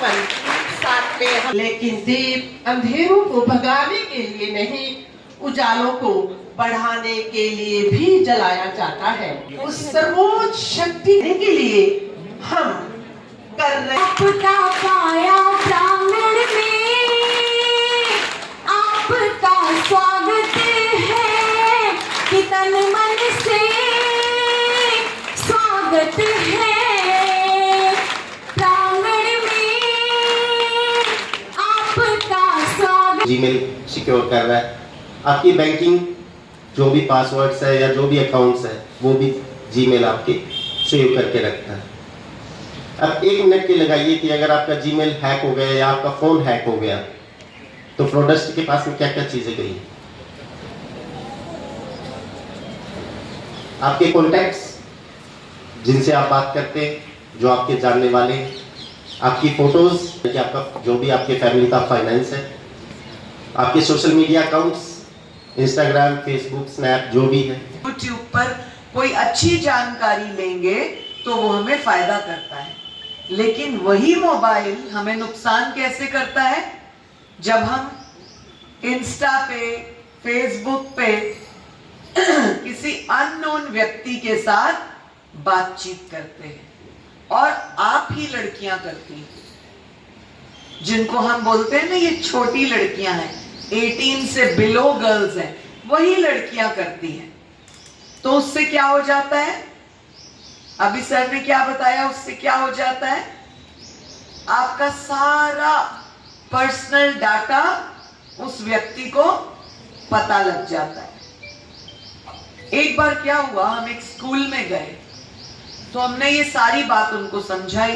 अपन साथ में हैं। लेकिन दीप अंधेरों को भगाने के लिए नहीं, उजालों को बढ़ाने के लिए भी जलाया जाता है। उस सर्वोच्च शक्ति के लिए हम कर रहे आपका पाया प्रांगण में आपका स्वागत है कि तन मन से स्वागत है। प्रांगण में आपका स्वागत। जीमेल सिक्योर कर रहा है, आपकी बैंकिंग जो भी पासवर्ड्स है या जो भी अकाउंट्स है वो भी जीमेल आपके सेव करके रखता है। अब 1 मिनट की लगाइए कि अगर आपका जीमेल हैक हो गया या आपका फोन हैक हो गया तो फ्रॉडस्टर के पास में क्या क्या चीजें गई। आपके कॉन्टैक्ट्स जिनसे आप बात करते हैं, जो आपके जानने वाले, आपकी फोटोज कि आपका जो भी आपके फैमिली का फाइनेंस है, आपके social media accounts, Instagram, Facebook, snap जो भी है। यूट्यूब पर कोई अच्छी जानकारी लेंगे तो वो हमें फायदा करता है, लेकिन वही मोबाइल हमें नुकसान कैसे करता है? जब हम इंस्टा पे, फेसबुक पे किसी अननोन व्यक्ति के साथ बातचीत करते हैं, और आप ही लड़कियां करती हैं, जिनको हम बोलते हैं ना ये छोटी लड़कियां हैं, 18 से बिलो गर्ल्स हैं, वही लड़कियां करती हैं। तो उससे क्या हो जाता है? अभी सर ने क्या बताया, उससे क्या हो जाता है? आपका सारा पर्सनल डाटा उस व्यक्ति को पता लग जाता है। एक बार क्या हुआ, हम एक स्कूल में गए तो हमने ये सारी बात उनको समझाई।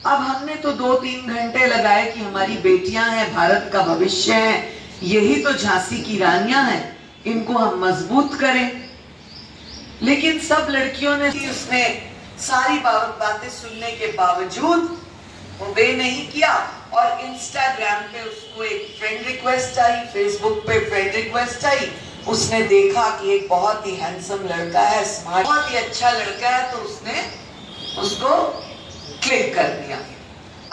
अब हमने तो 2-3 घंटे लगाए कि हमारी बेटियां हैं, भारत का भविष्य है, यही तो झांसी की रानियां हैं, इनको हम मजबूत करें। लेकिन सब लड़कियों ने उसने सारी बातें सुनने के बावजूद ओबे नहीं किया, और इंस्टाग्राम पे उसको एक फ्रेंड रिक्वेस्ट आई, फेसबुक पे फ्रेंड रिक्वेस्ट आई। उसने देखा कि एक बहुत ही हैंडसम लड़का है, स्मार्ट, बहुत ही अच्छा लड़का है, तो उसने उसको क्लिक कर दिया।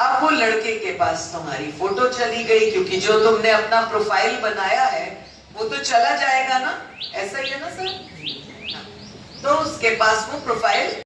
अब वो लड़के के पास तुम्हारी फोटो चली गई, क्योंकि जो तुमने अपना प्रोफाइल बनाया है वो तो चला जाएगा ना, ऐसा ही है ना सर? तो उसके पास वो प्रोफाइल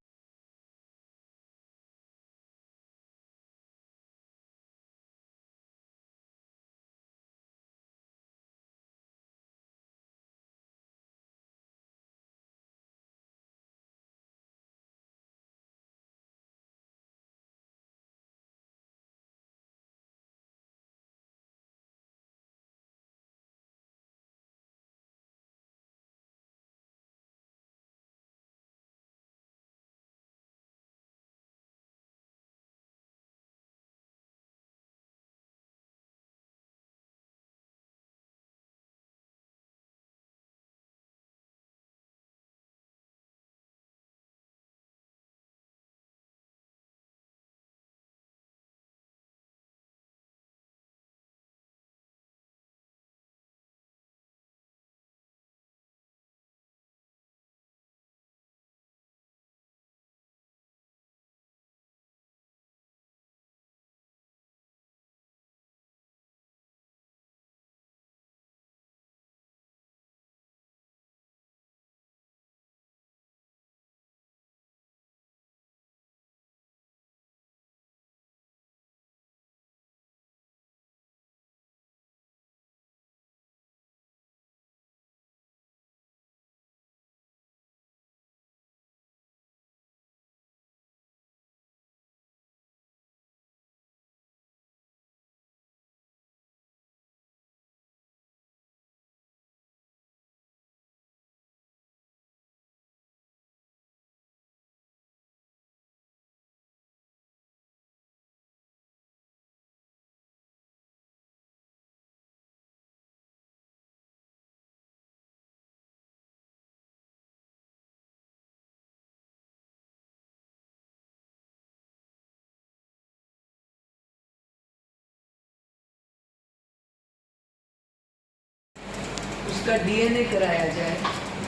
उसका डीएनए कराया जाए,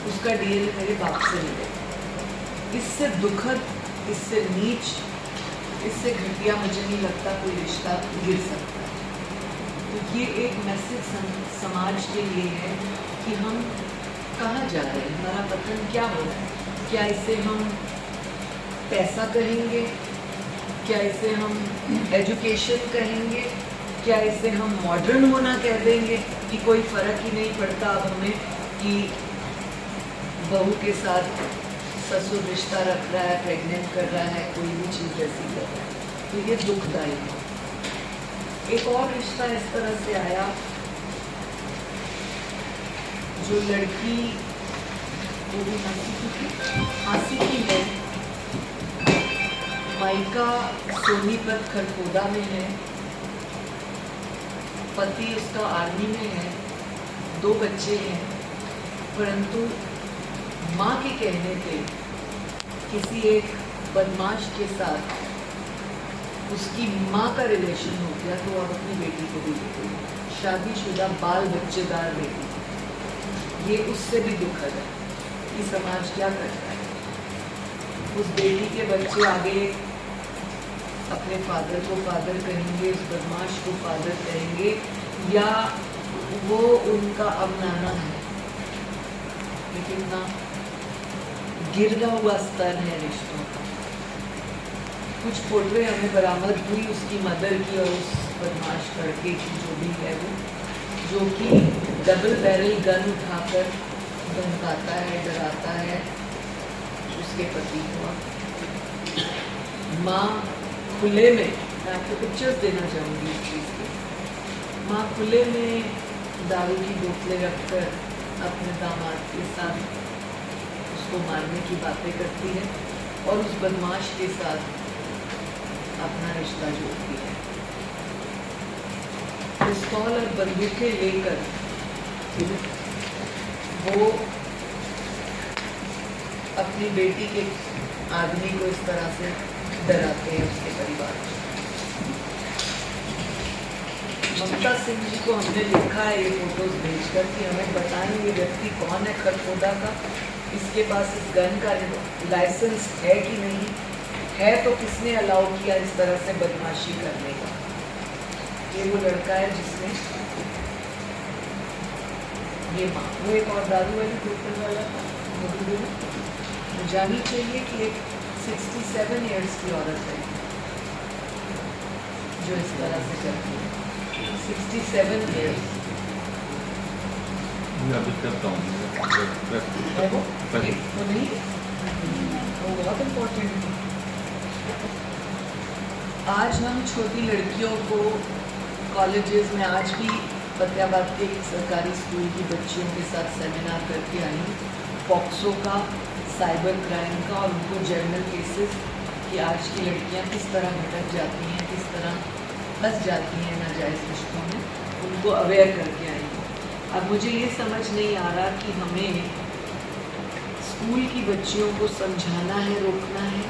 उसका डीएनए मेरे बाप से मिले। इससे दुखद, इससे नीच इससे घटिया मुझे नहीं लगता कोई रिश्ता गिर सकता है। तो ये एक मैसेज समाज के लिए है कि हम कहाँ जा रहे हैं, हमारा पतन क्या हो रहा है। क्या इसे हम पैसा कहेंगे, क्या इसे हम एजुकेशन कहेंगे, क्या इसे हम मॉडर्न होना कह देंगे कि कोई फ़र्क ही नहीं पड़ता अब हमें कि बहू के साथ ससुर रिश्ता रख रहा है, प्रेग्नेंट कर रहा है, कोई भी चीज़ ऐसी कर रहा है। तो ये दुखदायी है। एक और रिश्ता इस तरह से आया, जो लड़की वो भी हांसी की है, मायका सोनीपत खरखोदा में है, पति उसका आर्मी में है, 2 बच्चे हैं, परंतु माँ के कहने पे किसी एक बदमाश के साथ उसकी माँ का रिलेशन हो गया, तो वो अपनी बेटी को भी ले गई, शादीशुदा बाल बच्चेदार बेटी। ये उससे भी दुखद है कि समाज क्या करता है। उस बेटी के बच्चे आगे अपने फादर को फादर कहेंगे, उस बदमाश को फादर कहेंगे, या वो उनका अब नाना है। ये कितना गिरता हुआ स्तर है रिश्तों का। कुछ फोटो हमें बरामद हुई उसकी मदर की और उस बदमाश लड़के की, जो भी है वो, जो कि डबल बैरल गन उठाकर धमकाता है, डराता है उसके पति को। माँ खुले में, मैं आपको पिक्चर्स देना चाहूँगी इस चीज़ की, माँ खुले में दारू की बोतलें रखकर अपने दामाद के साथ उसको मारने की बातें करती है और उस बदमाश के साथ अपना रिश्ता जोड़ती है। पिस्तौल और बंदूकें लेकर वो अपनी बेटी के आदमी को इस तरह से डराते हैं उसके परिवार को। ममता सिंह जी को हमने लिखा है ये फोटोज भेजकर कि हमें बताएं ये व्यक्ति कौन है खरखोदा का, इसके पास इस गन का लाइसेंस है कि नहीं है, तो किसने अलाउ किया इस तरह से बदमाशी करने का। ये वो लड़का है जिसने ये माँ, वो एक और दारू वाली बोतल वाला था, जानी चाहिए कि एक 67 इयर्स की औरत है जो इस तरह से करती है। 67 इयर्स अभी करता हूँ है वो नहीं, वो बहुत इम्पोर्टेंट है। आज हम छोटी लड़कियों को कॉलेजेस में, आज भी फतेहाबाद के एक सरकारी स्कूल की बच्चियों के साथ सेमिनार करके आई, पॉक्सो का, साइबर क्राइम का और उनको जर्नल केसेस कि आज की लड़कियां किस तरह भटक जाती हैं, किस तरह फंस जाती हैं नाजायज़ रिश्तों में, उनको अवेयर करके आई। अब मुझे ये समझ नहीं आ रहा कि हमें स्कूल की बच्चियों को समझाना है, रोकना है,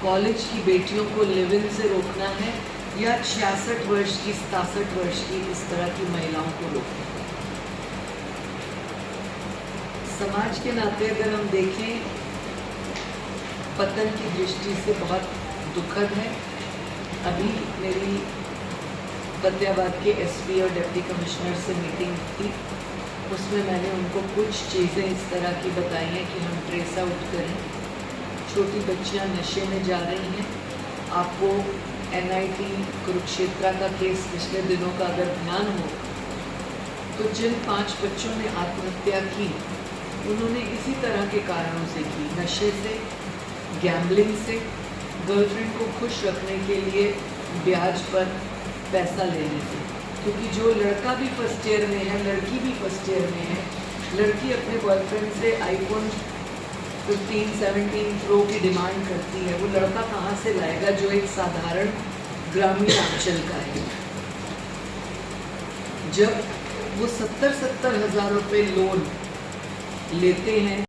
कॉलेज की बेटियों को लिव इन से रोकना है, या 66 वर्ष की 67 वर्ष की इस तरह की महिलाओं को रोकना है। समाज के नाते अगर हम देखें, पतन की दृष्टि से बहुत दुखद है। अभी मेरी फतेहाबाद के एसपी और डिप्टी कमिश्नर से मीटिंग थी, उसमें मैंने उनको कुछ चीज़ें इस तरह की बताई हैं कि हम ट्रेस आउट करें। छोटी बच्चियां नशे में जा रही हैं। आपको NIT कुरुक्षेत्र का केस पिछले दिनों का अगर ध्यान हो तो जिन 5 बच्चों ने आत्महत्या की, उन्होंने इसी तरह के कारणों से की, नशे से, गैम्बलिंग से, गर्लफ्रेंड को खुश रखने के लिए ब्याज पर पैसा लेने से। क्योंकि जो लड़का भी फर्स्ट ईयर में है, लड़की भी फर्स्ट ईयर में है, लड़की अपने बॉयफ्रेंड से iPhone 15, 17 Pro की डिमांड करती है, वो लड़का कहाँ से लाएगा जो एक साधारण ग्रामीण अंचल का है। जब वो 70-70 हज़ार रुपये लोन लेते हैं